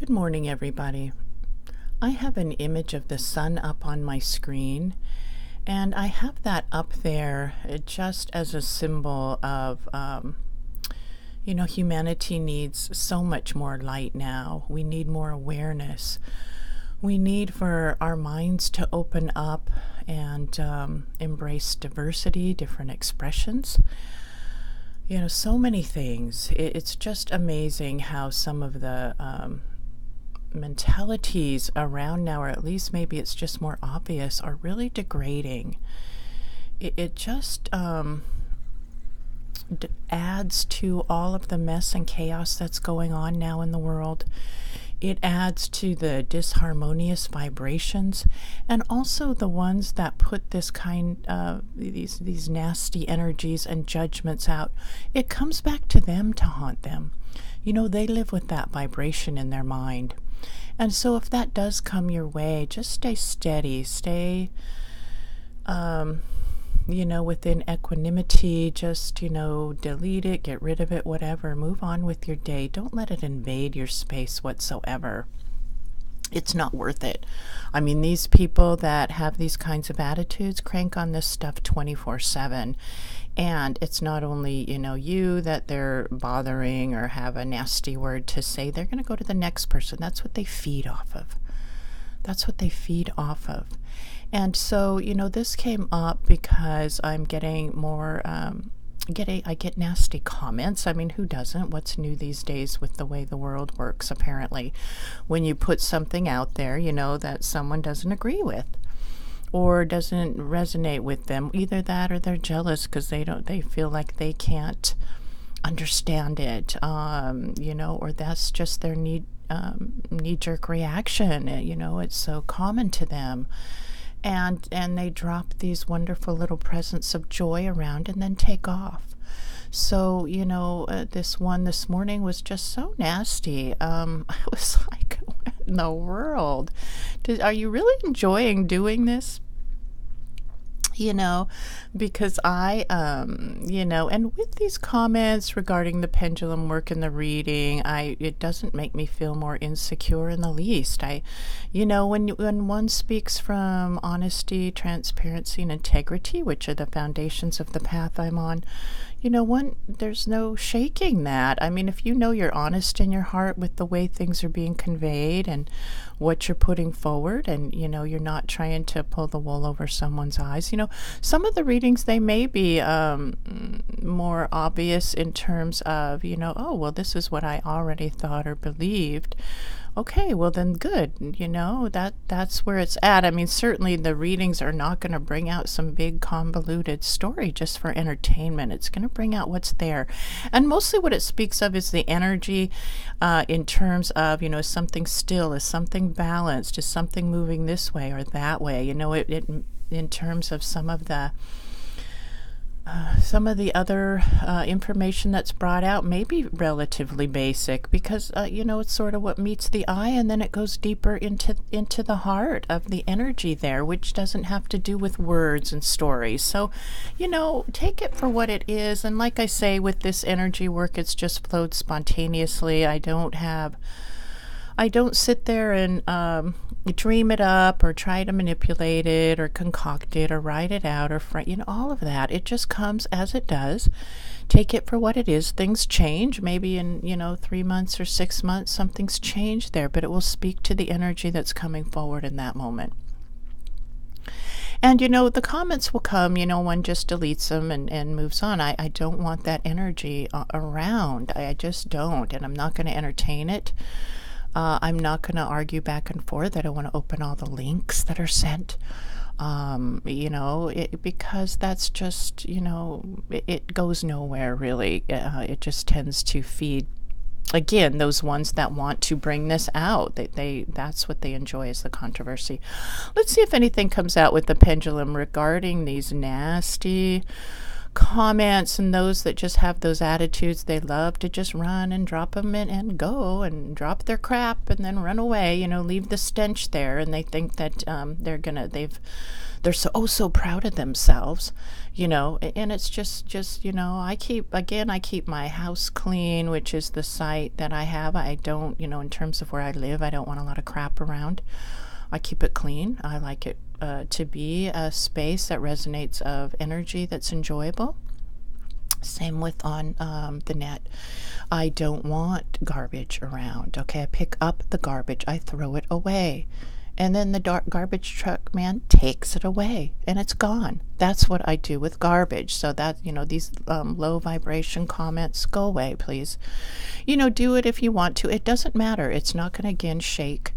Good morning, everybody. I have an image of the sun up on my screen, and I have that up there just as a symbol of, humanity needs so much more light now. We need more awareness. We need for our minds to open up and embrace diversity, different expressions. So many things. It's just amazing how some of the mentalities around now, or at least maybe it's just more obvious, are really degrading. It just adds to all of the mess and chaos that's going on now in the world. It adds to the disharmonious vibrations, and also the ones that put this kind of these nasty energies and judgments out. It comes back to them to haunt them. They live with that vibration in their mind. And so if that does come your way, just stay steady, stay within equanimity. Just delete it, get rid of it, whatever. Move on with your day. Don't let it invade your space whatsoever. It's not worth it. I mean, these people that have these kinds of attitudes crank on this stuff 24/7. And it's not only, you that they're bothering or have a nasty word to say. They're going to go to the next person. That's what they feed off of. That's what they feed off of. And so, this came up because I'm getting more, I get nasty comments. I mean, who doesn't? What's new these days with the way the world works, apparently? When you put something out there, that someone doesn't agree with or doesn't resonate with them, either that or they're jealous because they feel like they can't understand it, or that's just their knee-jerk reaction. It's so common to them. And they drop these wonderful little presents of joy around and then take off. So, this one this morning was just so nasty. I was like, what in the world? Are you really enjoying doing this? Because I, and with these comments regarding the pendulum work and the reading, it doesn't make me feel more insecure in the least. When one speaks from honesty, transparency, and integrity, which are the foundations of the path I'm on, there's no shaking that. I mean, if you're honest in your heart with the way things are being conveyed and what you're putting forward, and you're not trying to pull the wool over someone's eyes. Some of the readings, they may be more obvious in terms of, oh, well, this is what I already thought or believed. Okay, well then good. That's where it's at. I mean, certainly the readings are not going to bring out some big convoluted story just for entertainment. It's going to bring out what's there. And mostly what it speaks of is the energy in terms of, is something still, is something balanced, is something moving this way or that way. It in terms of some of the other information that's brought out may be relatively basic because, it's sort of what meets the eye, and then it goes deeper into the heart of the energy there, which doesn't have to do with words and stories. So, take it for what it is. And like I say, with this energy work, it's just flowed spontaneously. I don't sit there and dream it up or try to manipulate it or concoct it or write it out or all of that. It just comes as it does. Take it for what it is. Things change. Maybe in 3 months or 6 months something's changed there, but it will speak to the energy that's coming forward in that moment. And the comments will come, one just deletes them and moves on. I don't want that energy around. I just don't, and I'm not going to entertain it. I'm not going to argue back and forth. I don't want to open all the links that are sent, because that's just, it goes nowhere really. It just tends to feed, again, those ones that want to bring this out. That's what they enjoy, is the controversy. Let's see if anything comes out with the pendulum regarding these nasty comments, and those that just have those attitudes, they love to just run and drop them in and go and drop their crap and then run away, leave the stench there, and they think that they're so proud of themselves, and it's just I keep my house clean, which is the site that I have. I don't, in terms of where I live, I don't want a lot of crap around. I keep it clean. I like it to be a space that resonates of energy that's enjoyable. Same with on the net. I don't want garbage around. Okay, I pick up the garbage, I throw it away, and then the garbage truck man takes it away, and it's gone. That's what I do with garbage. So that, these low vibration comments, go away, please. Do it if you want to. It doesn't matter. It's not going to, again, shake.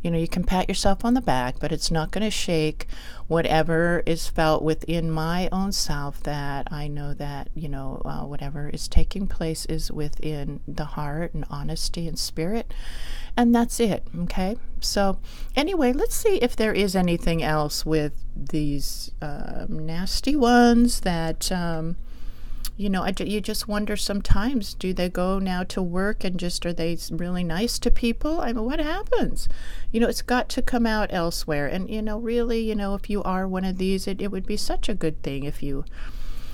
You can pat yourself on the back, but it's not going to shake whatever is felt within my own self, that I know that, whatever is taking place is within the heart and honesty and spirit. And that's it. Okay. So anyway, let's see if there is anything else with these nasty ones that, you just wonder sometimes, do they go now to work and just, are they really nice to people? I mean, what happens? It's got to come out elsewhere. And, really, if you are one of these, it would be such a good thing if you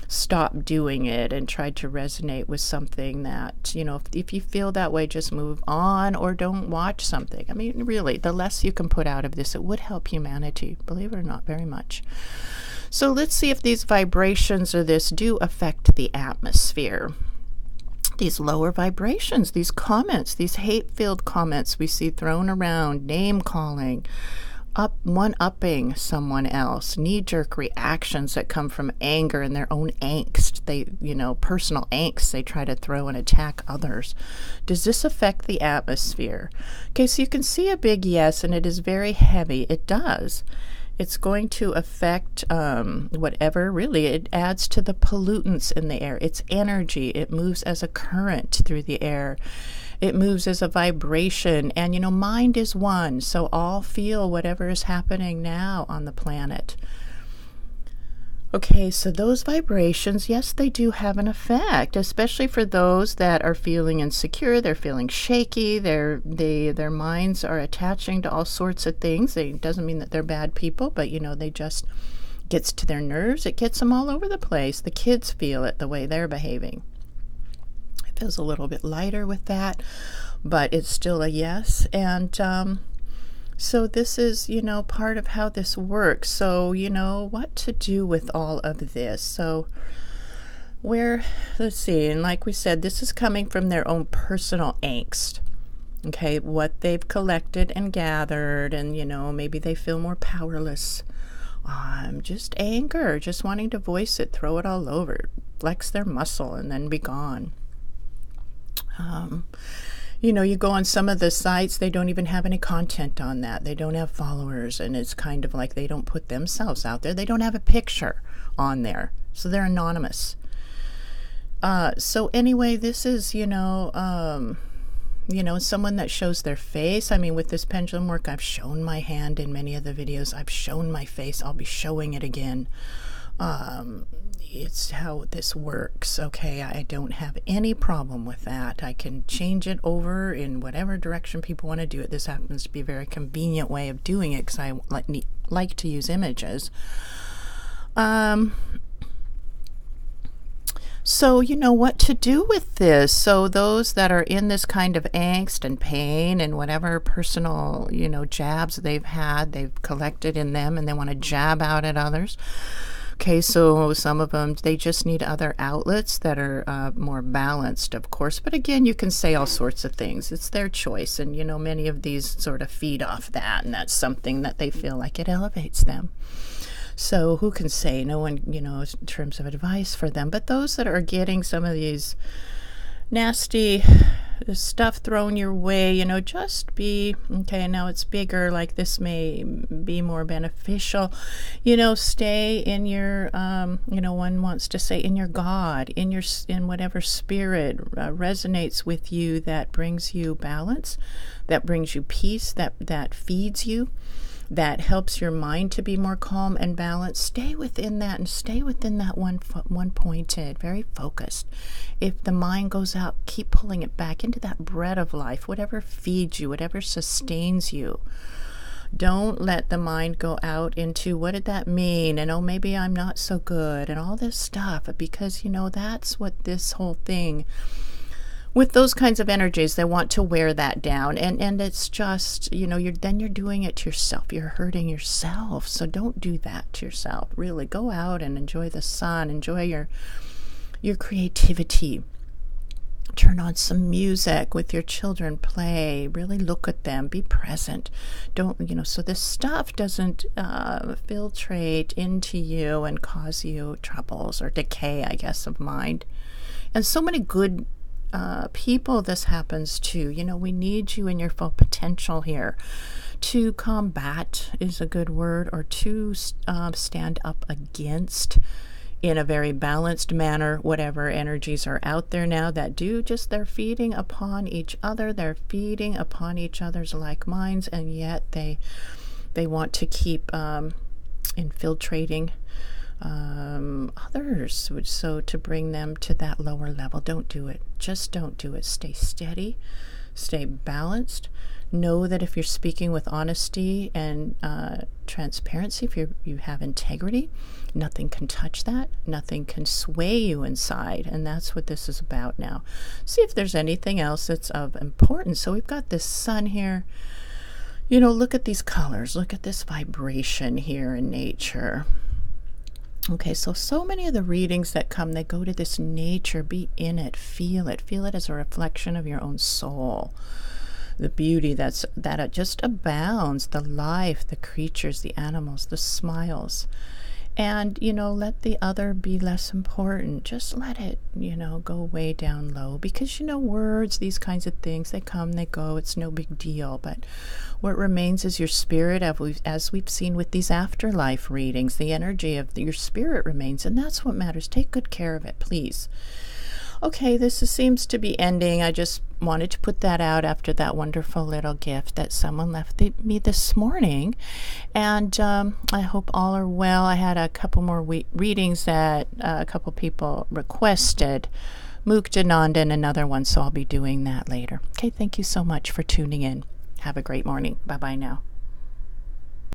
stop doing it and tried to resonate with something that, if you feel that way, just move on or don't watch something. I mean, really, the less you can put out of this, it would help humanity, believe it or not, very much. So let's see if these vibrations or this do affect the atmosphere. These lower vibrations, these comments, these hate-filled comments we see thrown around, name-calling, one-upping someone else, knee-jerk reactions that come from anger and their own angst. They, personal angst, they try to throw and attack others. Does this affect the atmosphere? Okay, so you can see a big yes, and it is very heavy. It does. It's going to affect whatever, really, it adds to the pollutants in the air. It's energy. It moves as a current through the air. It moves as a vibration. And, mind is one, so all feel whatever is happening now on the planet. Okay, so those vibrations, yes, they do have an effect, especially for those that are feeling insecure, they're feeling shaky, their minds are attaching to all sorts of things. It doesn't mean that they're bad people, but, they just gets to their nerves. It gets them all over the place. The kids feel it the way they're behaving. It feels a little bit lighter with that, but it's still a yes. And so this is, part of how this works. So, what to do with all of this. So let's see, and like we said, this is coming from their own personal angst. Okay, what they've collected and gathered, and, maybe they feel more powerless. Just anger, just wanting to voice it, throw it all over, flex their muscle, and then be gone. You go on some of the sites, they don't even have any content on that. They don't have followers, and it's kind of like they don't put themselves out there. They don't have a picture on there, so they're anonymous. So anyway, this is, someone that shows their face. I mean, with this pendulum work, I've shown my hand in many of the videos. I've shown my face. I'll be showing it again. It's how this works. Okay, I don't have any problem with that. I can change it over in whatever direction people want to do it. This happens to be a very convenient way of doing it because I like to use images. So what to do with this. So those that are in this kind of angst and pain and whatever personal, jabs they've collected in them, and they want to jab out at others. Okay, so some of them, they just need other outlets that are more balanced, of course. But again, you can say all sorts of things. It's their choice. And, many of these sort of feed off that. And that's something that they feel like it elevates them. So who can say? No one, in terms of advice for them. But those that are getting some of these nasty stuff thrown your way, just be, okay, now it's bigger, like this may be more beneficial, stay in your, one wants to say in your God, in whatever spirit resonates with you, that brings you balance, that brings you peace, that feeds you. that helps your mind to be more calm and balanced, stay within that, and stay within that one pointed, very focused. If the mind goes out, keep pulling it back into that bread of life, whatever feeds you, whatever sustains you. Don't let the mind go out into what did that mean, and oh, maybe I'm not so good, and all this stuff, because that's what this whole thing with those kinds of energies, they want to wear that down, and it's just you're doing it to yourself. You're hurting yourself. So don't do that to yourself. Really, go out and enjoy the sun, enjoy your creativity. Turn on some music with your children, play, really look at them, be present. Don't so this stuff doesn't filtrate into you and cause you troubles or decay, I guess, of mind. And so many good people this happens to. We need you in your full potential here. To combat is a good word, or to stand up against in a very balanced manner whatever energies are out there now that they're feeding upon each other. They're feeding upon each other's like minds, and yet they want to keep infiltrating others, so to bring them to that lower level. Don't do it. Just don't do it. Stay steady, stay balanced. Know that if you're speaking with honesty and transparency, if you have integrity, nothing can touch that. Nothing can sway you inside, and that's what this is about now. See if there's anything else that's of importance. So we've got this sun here. Look at these colors. Look at this vibration here in nature. Okay, so many of the readings that come, they go to this nature. Be in it, feel it as a reflection of your own soul. The beauty that it just abounds, the life, the creatures, the animals, the smiles. And, let the other be less important. Just let it, go way down low. Because, words, these kinds of things, they come, they go. It's no big deal. But what remains is your spirit, as we've seen with these afterlife readings. The energy of your spirit remains, and that's what matters. Take good care of it, please. Okay, this seems to be ending. I just wanted to put that out after that wonderful little gift that someone left me this morning. And I hope all are well. I had a couple more readings that a couple people requested. Muktananda and another one, so I'll be doing that later. Okay, thank you so much for tuning in. Have a great morning. Bye-bye now.